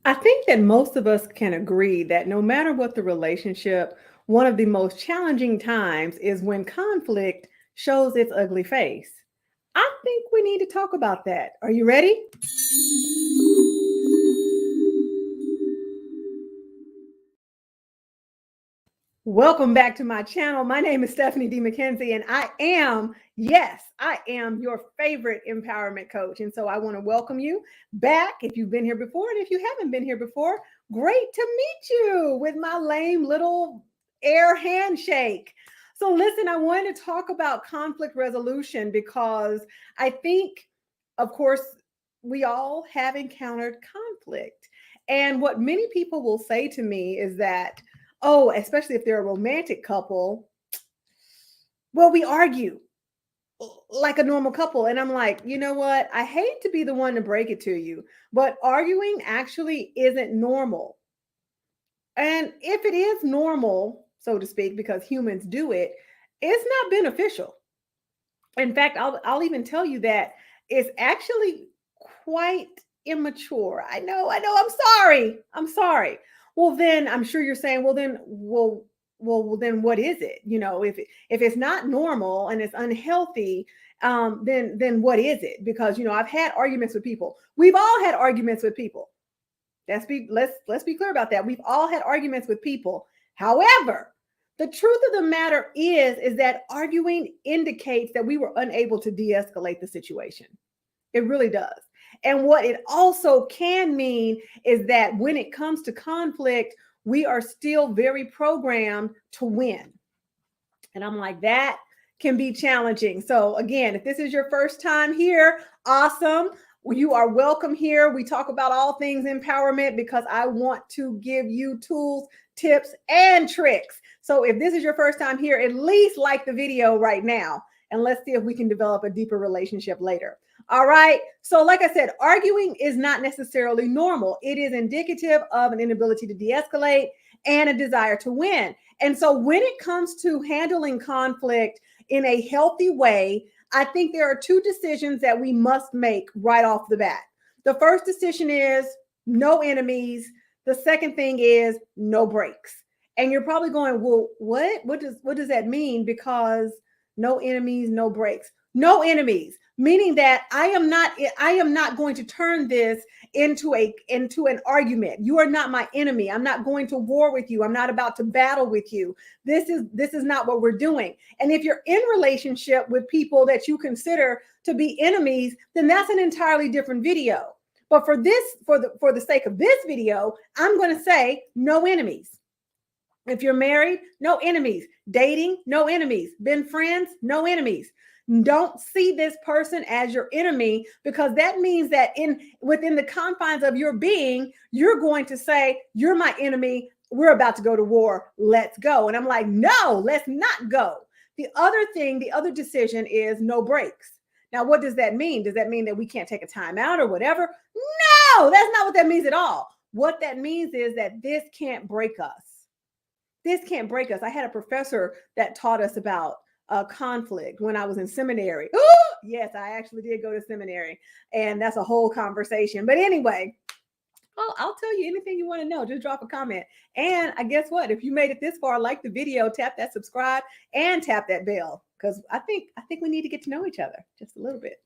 I think that most of us can agree that no matter what the relationship, one of the most challenging times is when conflict shows its ugly face. I think we need to talk about that. Are you ready? Welcome back to my channel. My name is Stephanie D. McKenzie, and I am your favorite empowerment coach. And so I want to welcome you back if you've been here before. And if you haven't been here before, great to meet you with my lame little air handshake. So, listen, I wanted to talk about conflict resolution because I think, of course, we all have encountered conflict. And what many people will say to me is that, oh, especially if they're a romantic couple, well, we argue like a normal couple. And I'm like, you know what? I hate to be the one to break it to you, but arguing actually isn't normal. And if it is normal, so to speak, because humans do it, it's not beneficial. In fact, I'll even tell you that it's actually quite immature. I'm sorry. I'm sorry. Well, then I'm sure you're saying, well, then what is it? If it's not normal and it's unhealthy, then what is it? Because I've had arguments with people. We've all had arguments with people. Let's be clear about that. We've all had arguments with people. However, the truth of the matter is that arguing indicates that we were unable to de-escalate the situation. It really does. And what it also can mean is that when it comes to conflict, we are still very programmed to win. And I'm like, that can be challenging. So again, if this is your first time here, awesome. You are welcome here. We talk about all things empowerment because I want to give you tools, tips, and tricks. So if this is your first time here, at least like the video right now, and let's see if we can develop a deeper relationship later. All right. So like I said, arguing is not necessarily normal. It is indicative of an inability to de-escalate and a desire to win. And so when it comes to handling conflict in a healthy way, I think there are two decisions that we must make right off the bat. The first decision is no enemies. The second thing is no breaks. And you're probably going, well, what does that mean? Because no enemies, no breaks. No enemies, meaning that I am not going to turn this into an argument. You are not my enemy. I'm not going to war with you. I'm not about to battle with you. This is not what we're doing. And if you're in relationship with people that you consider to be enemies, then that's an entirely different video. But for the sake of this video, I'm going to say no enemies. If you're married, no enemies. Dating, no enemies. Been friends, no enemies. Don't see this person as your enemy, because that means that within the confines of your being, you're going to say, you're my enemy. We're about to go to war. Let's go. And I'm like, no, let's not go. The other decision is no breaks. Now, what does that mean? Does that mean that we can't take a time out or whatever? No, that's not what that means at all. What that means is that this can't break us. This can't break us. I had a professor that taught us about conflict when I was in seminary. Ooh, yes, I actually did go to seminary, and that's a whole conversation. But anyway, I'll tell you anything you want to know. Just drop a comment. And I guess what? If you made it this far, like the video, tap that subscribe and tap that bell, because I think we need to get to know each other just a little bit.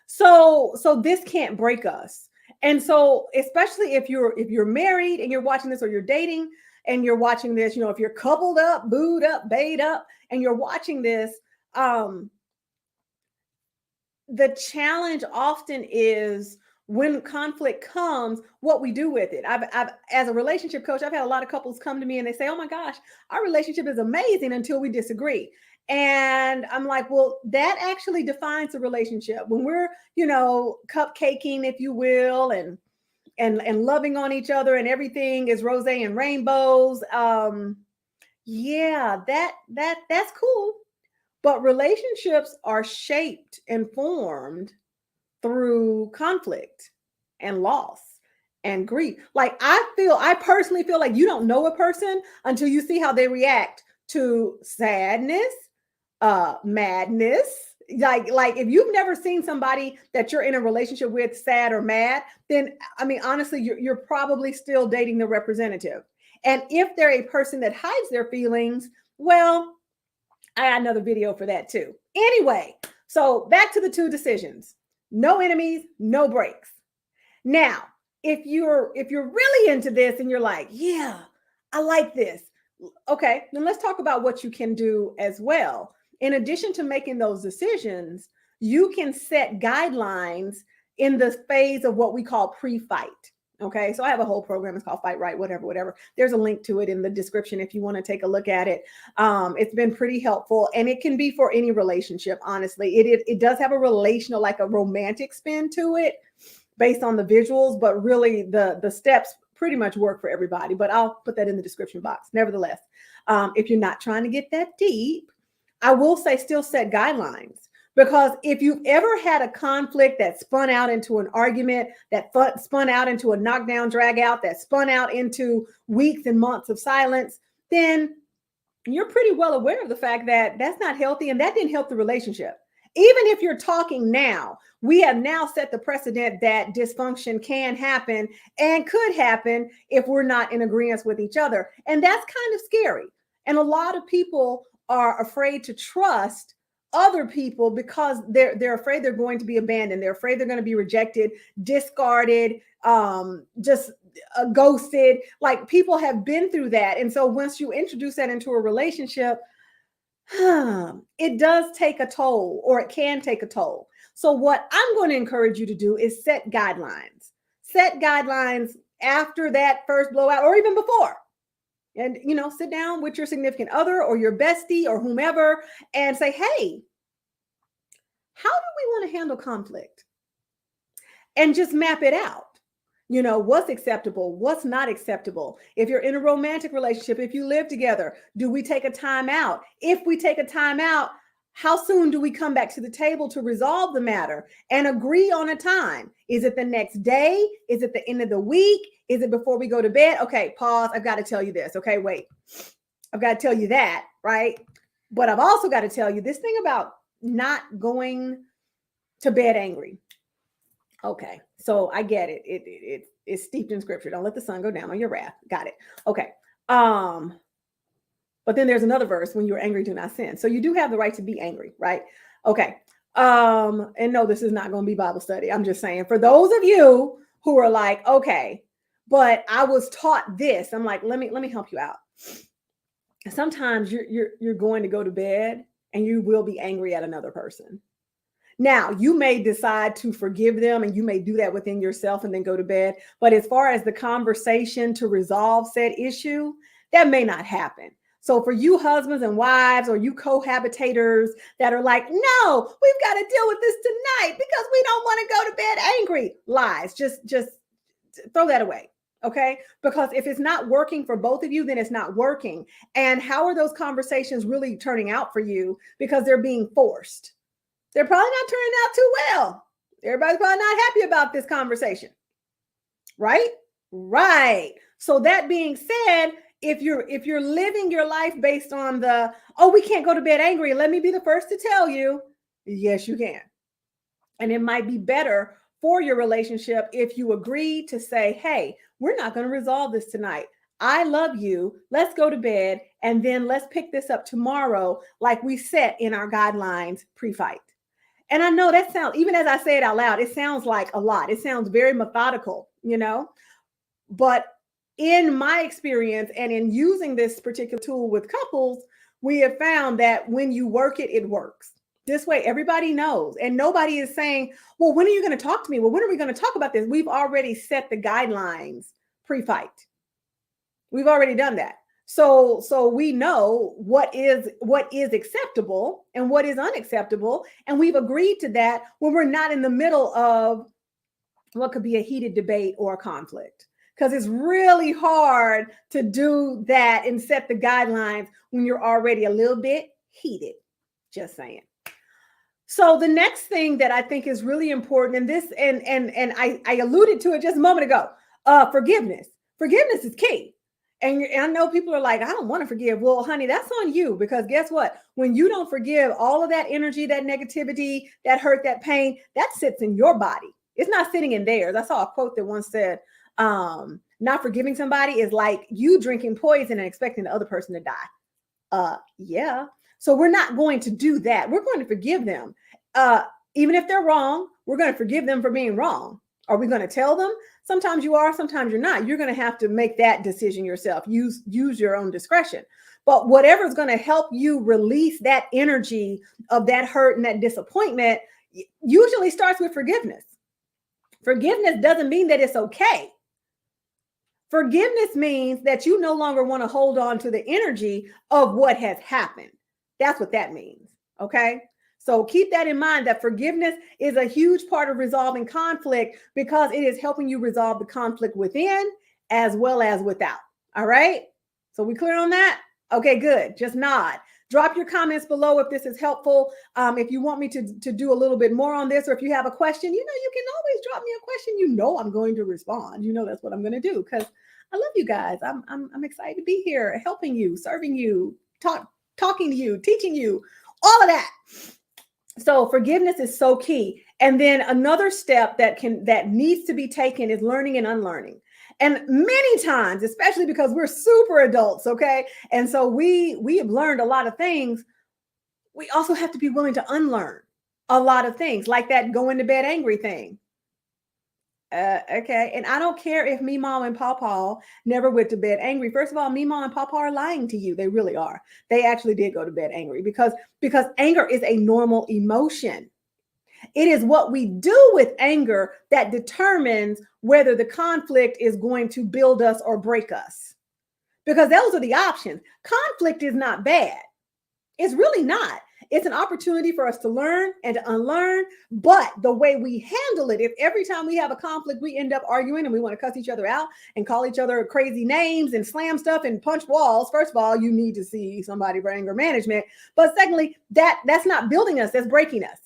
So this can't break us. And so especially if you're married and you're watching this, or you're dating and you're watching this, if you're coupled up, booed up, bayed up, and you're watching this, the challenge often is when conflict comes, what we do with it. I've as a relationship coach, I've had a lot of couples come to me and they say, oh my gosh, our relationship is amazing until we disagree. And I'm like, well, that actually defines a relationship. When we're, cupcaking, if you will, and loving on each other and everything is rose and rainbows. Yeah, that's cool. But relationships are shaped and formed through conflict and loss and grief. Like I personally feel like you don't know a person until you see how they react to sadness, madness, Like if you've never seen somebody that you're in a relationship with sad or mad, then I mean, honestly, you're probably still dating the representative. And if they're a person that hides their feelings, well, I got another video for that too. Anyway, so back to the two decisions. No enemies, no breaks. Now, if you're really into this and you're like, yeah, I like this. Okay, then let's talk about what you can do as well. In addition to making those decisions, you can set guidelines in the phase of what we call pre-fight. Okay, so I have a whole program. It's called Fight Right, whatever. There's a link to it in the description if you want to take a look at it. It's been pretty helpful, and it can be for any relationship. Honestly, it does have a relational, like a romantic spin to it, based on the visuals, but really the steps pretty much work for everybody. But I'll put that in the description box. Nevertheless, if you're not trying to get that deep, I will say still set guidelines. Because if you've ever had a conflict that spun out into an argument, that spun out into a knockdown, drag out, that spun out into weeks and months of silence, then you're pretty well aware of the fact that that's not healthy and that didn't help the relationship. Even if you're talking now, we have now set the precedent that dysfunction can happen and could happen if we're not in agreement with each other. And that's kind of scary. And a lot of people are afraid to trust other people because they're afraid they're going to be abandoned. They're afraid they're going to be rejected, discarded, just ghosted. Like people have been through that. And so once you introduce that into a relationship, it does take a toll, or it can take a toll. So what I'm going to encourage you to do is set guidelines. Set guidelines after that first blowout or even before. And, sit down with your significant other or your bestie or whomever and say, hey, how do we want to handle conflict? And just map it out. What's acceptable, what's not acceptable. If you're in a romantic relationship, if you live together, do we take a time out? If we take a time out, how soon do we come back to the table to resolve the matter and agree on a time? Is it the next day? Is it the end of the week? Is it before we go to bed? Okay, pause. I've got to tell you this. Okay, wait. I've got to tell you that, right? But I've also got to tell you this thing about not going to bed angry. Okay, so I get it. It's steeped in scripture. Don't let the sun go down on your wrath. Got it. Okay. But then there's another verse, when you're angry, do not sin. So you do have the right to be angry, right? Okay. And no, this is not going to be Bible study. I'm just saying, for those of you who are like, okay, but I was taught this. I'm like, let me help you out. Sometimes you're going to go to bed and you will be angry at another person. Now, you may decide to forgive them and you may do that within yourself and then go to bed. But as far as the conversation to resolve said issue, that may not happen. So for you husbands and wives or you cohabitators that are like, no, we've got to deal with this tonight because we don't want to go to bed angry. Lies. Just throw that away. Okay. Because if it's not working for both of you, then it's not working. And how are those conversations really turning out for you? Because they're being forced. They're probably not turning out too well. Everybody's probably not happy about this conversation. Right? Right. So that being said, if you're living your life based on we can't go to bed angry, let me be the first to tell you, yes, you can. And it might be better for your relationship if you agree to say, hey, we're not going to resolve this tonight. I love you. Let's go to bed. And then let's pick this up tomorrow, like we set in our guidelines pre-fight. And I know that sounds, even as I say it out loud, it sounds like a lot. It sounds very methodical, but in my experience and in using this particular tool with couples, we have found that when you work it, it works. This way, everybody knows. And nobody is saying, well, when are you going to talk to me? Well, when are we going to talk about this? We've already set the guidelines pre-fight. We've already done that. So we know what is acceptable and what is unacceptable. And we've agreed to that when we're not in the middle of what could be a heated debate or a conflict. Because it's really hard to do that and set the guidelines when you're already a little bit heated. Just saying. So the next thing that I think is really important, and this, and I alluded to it just a moment ago, forgiveness. Forgiveness is key. And I know people are like, I don't want to forgive. Well, honey, that's on you, because guess what? When you don't forgive, all of that energy, that negativity, that hurt, that pain, that sits in your body. It's not sitting in theirs. I saw a quote that once said, not forgiving somebody is like you drinking poison and expecting the other person to die. Yeah. So we're not going to do that. We're going to forgive them. Even if they're wrong, we're going to forgive them for being wrong. Are we going to tell them? Sometimes you are, sometimes you're not. You're going to have to make that decision yourself. Use your own discretion. But whatever's going to help you release that energy of that hurt and that disappointment usually starts with forgiveness. Forgiveness doesn't mean that it's okay. Forgiveness means that you no longer want to hold on to the energy of what has happened. That's what that means. Okay. So keep that in mind, that forgiveness is a huge part of resolving conflict, because it is helping you resolve the conflict within as well as without. All right. So we clear on that? Okay, good. Just nod. Drop your comments below if this is helpful. If you want me to do a little bit more on this, or if you have a question, you can always drop me a question. I'm going to respond. That's what I'm going to do, because I love you guys. I'm excited to be here, helping you, serving you, talking to you, teaching you, all of that. So forgiveness is so key. And then another step that needs to be taken is learning and unlearning. And many times, especially because we're super adults, okay? And so we have learned a lot of things. We also have to be willing to unlearn a lot of things, like that going to bed angry thing. Okay. And I don't care if Meemaw and Pawpaw never went to bed angry. First of all, Meemaw and Pawpaw are lying to you. They really are. They actually did go to bed angry, because anger is a normal emotion. It is what we do with anger that determines whether the conflict is going to build us or break us, because those are the options. Conflict is not bad. It's really not. It's an opportunity for us to learn and to unlearn. But the way we handle it, if every time we have a conflict, we end up arguing and we want to cuss each other out and call each other crazy names and slam stuff and punch walls, first of all, you need to see somebody for anger management. But secondly, that's not building us, that's breaking us.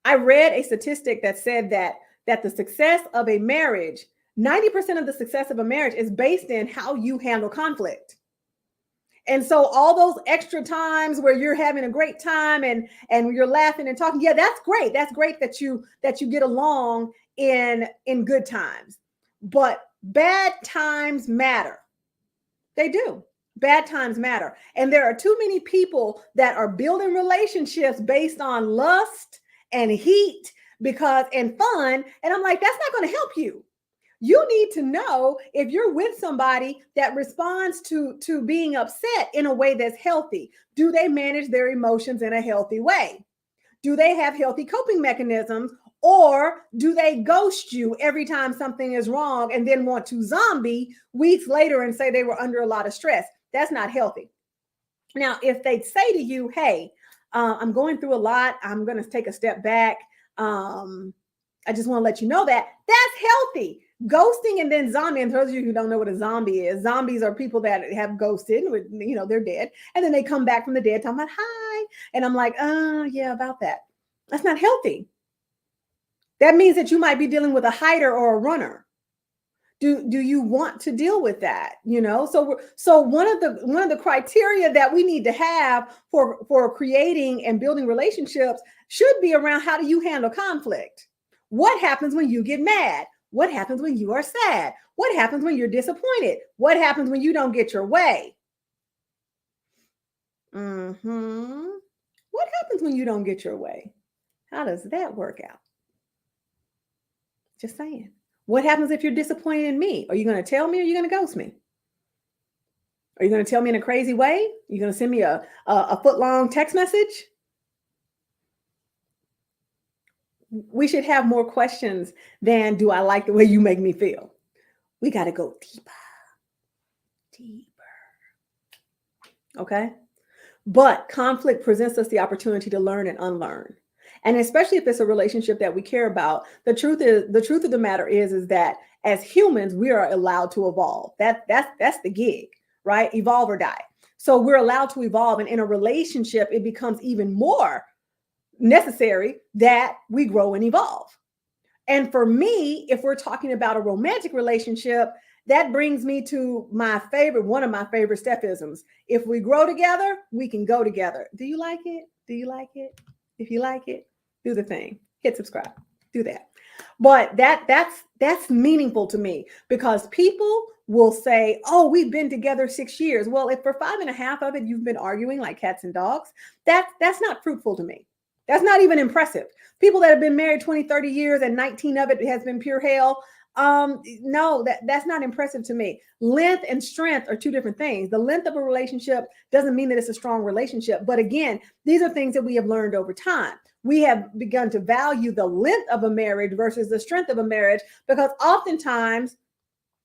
I read a statistic that said that the success of a marriage, 90% of the success of a marriage is based in how you handle conflict. And so all those extra times where you're having a great time and you're laughing and talking, yeah, that's great. That's great that you get along in good times. But bad times matter. They do. Bad times matter. And there are too many people that are building relationships based on lust and heat and fun. And I'm like, that's not going to help you. You need to know if you're with somebody that responds to being upset in a way that's healthy. Do they manage their emotions in a healthy way? Do they have healthy coping mechanisms, or do they ghost you every time something is wrong and then want to zombie weeks later and say they were under a lot of stress? That's not healthy. Now, if they say to you, hey, I'm going through a lot, I'm going to take a step back. I just want to let you know that's healthy. Ghosting and then zombie, and those of you who don't know what a zombie is, zombies are people that have ghosted, they're dead. And then they come back from the dead talking about, hi. And I'm like, yeah, about that. That's not healthy. That means that you might be dealing with a hider or a runner. Do you want to deal with that? So one of the criteria that we need to have for creating and building relationships should be around, how do you handle conflict? What happens when you get mad? What happens when you are sad? What happens when you're disappointed? What happens when you don't get your way? What happens when you don't get your way? How does that work out? Just saying. What happens if you're disappointed in me? Are you going to tell me, or are you going to ghost me? Are you going to tell me in a crazy way? Are you going to send me a foot-long text message? We should have more questions than, do I like the way you make me feel? We got to go deeper. Okay? But conflict presents us the opportunity to learn and unlearn. And especially if it's a relationship that we care about, the truth of the matter is that as humans, we are allowed to evolve. That's the gig, right? Evolve or die. So we're allowed to evolve. And in a relationship, it becomes even more necessary that we grow and evolve. And for me, if we're talking about a romantic relationship, that brings me to one of my favorite Stephisms. If we grow together, we can go together. Do you like it? Do you like it? If you like it, do the thing. Hit subscribe. Do that. But that's meaningful to me, because people will say, oh, we've been together 6 years. Well, if for 5.5 of it you've been arguing like cats and dogs, that's not fruitful to me. That's not even impressive. People that have been married 20, 30 years and 19 of it has been pure hell. No, that's not impressive to me. Length and strength are two different things. The length of a relationship doesn't mean that it's a strong relationship. But again, these are things that we have learned over time. We have begun to value the length of a marriage versus the strength of a marriage, because oftentimes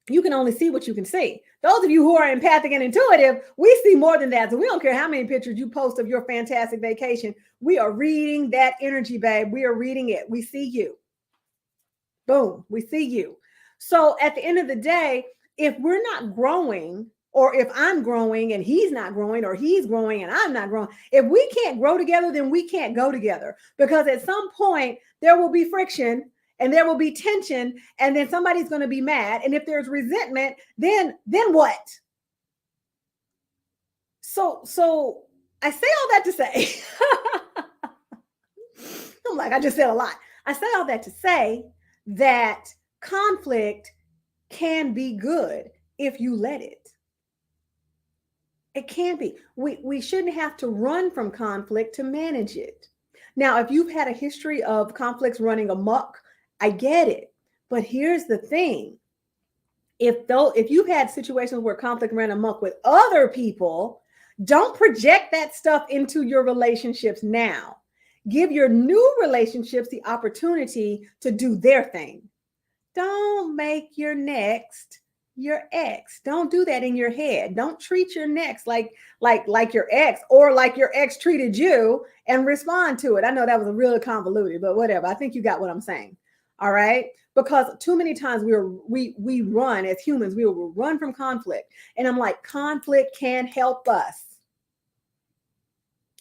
you can only see what you can see. Those of you who are empathic and intuitive, we see more than that. So we don't care how many pictures you post of your fantastic vacation. We are reading that energy, babe. We are reading it. We see you. Boom, we see you. So at the end of the day, if we're not growing, or if I'm growing and he's not growing, or he's growing and I'm not growing, if we can't grow together, then we can't go together, because at some point there will be friction and there will be tension, and then somebody's going to be mad. And if there's resentment, then what? So I say all that to say, I'm like, I just said a lot. I say all that to say that conflict can be good if you let it. It can be. We shouldn't have to run from conflict to manage it. Now, if you've had a history of conflicts running amok, I get it. But here's the thing. If you've had situations where conflict ran amok with other people, don't project that stuff into your relationships now. Give your new relationships the opportunity to do their thing. Don't make your next your ex. Don't do that in your head. Don't treat your next like your ex, or like your ex treated you, and respond to it. I know that was a really convoluted, but whatever. I think you got what I'm saying. All right. Because too many times we run as humans, we will run from conflict. And I'm like, conflict can help us.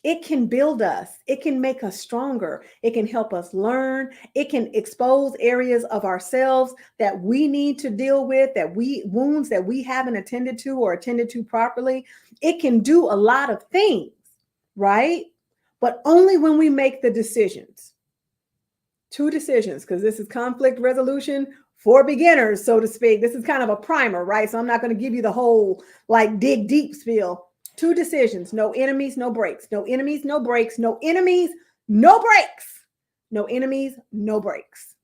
It can build us. It can make us stronger. It can help us learn. It can expose areas of ourselves that we need to deal with, wounds that we haven't attended to or attended to properly. It can do a lot of things, right? But only when we make the decisions. 2 decisions, because this is conflict resolution for beginners, so to speak. This is kind of a primer, right? So I'm not going to give you the whole like dig deep spiel. 2 decisions: no enemies, no breaks. No enemies, no breaks. No enemies, no breaks. No enemies, no breaks.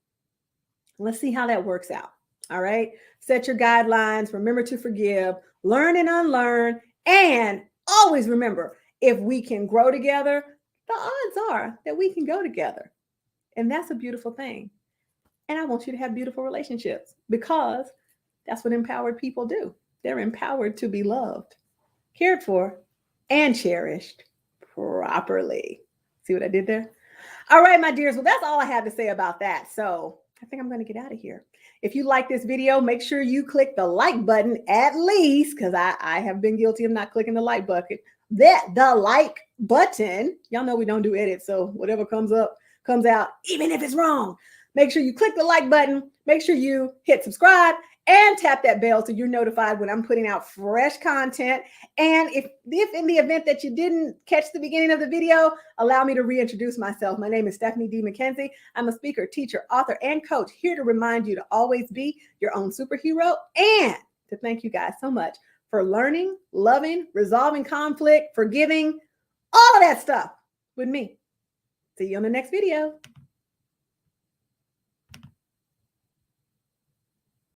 Let's see how that works out. All right. Set your guidelines. Remember to forgive, learn and unlearn. And always remember, if we can grow together, the odds are that we can go together. And that's a beautiful thing. And I want you to have beautiful relationships, because that's what empowered people do. They're empowered to be loved, cared for, and cherished properly. See what I did there? All right, my dears. Well, that's all I have to say about that. So I think I'm going to get out of here. If you like this video, make sure you click the like button at least, because I have been guilty of not clicking the like button. The like button. Y'all know we don't do edits, so whatever comes out, even if it's wrong. Make sure you click the like button. Make sure you hit subscribe and tap that bell so you're notified when I'm putting out fresh content. And if in the event that you didn't catch the beginning of the video, allow me to reintroduce myself. My name is Stephanie D. McKenzie. I'm a speaker, teacher, author, and coach, here to remind you to always be your own superhero, and to thank you guys so much for learning, loving, resolving conflict, forgiving, all of that stuff with me. See you on the next video.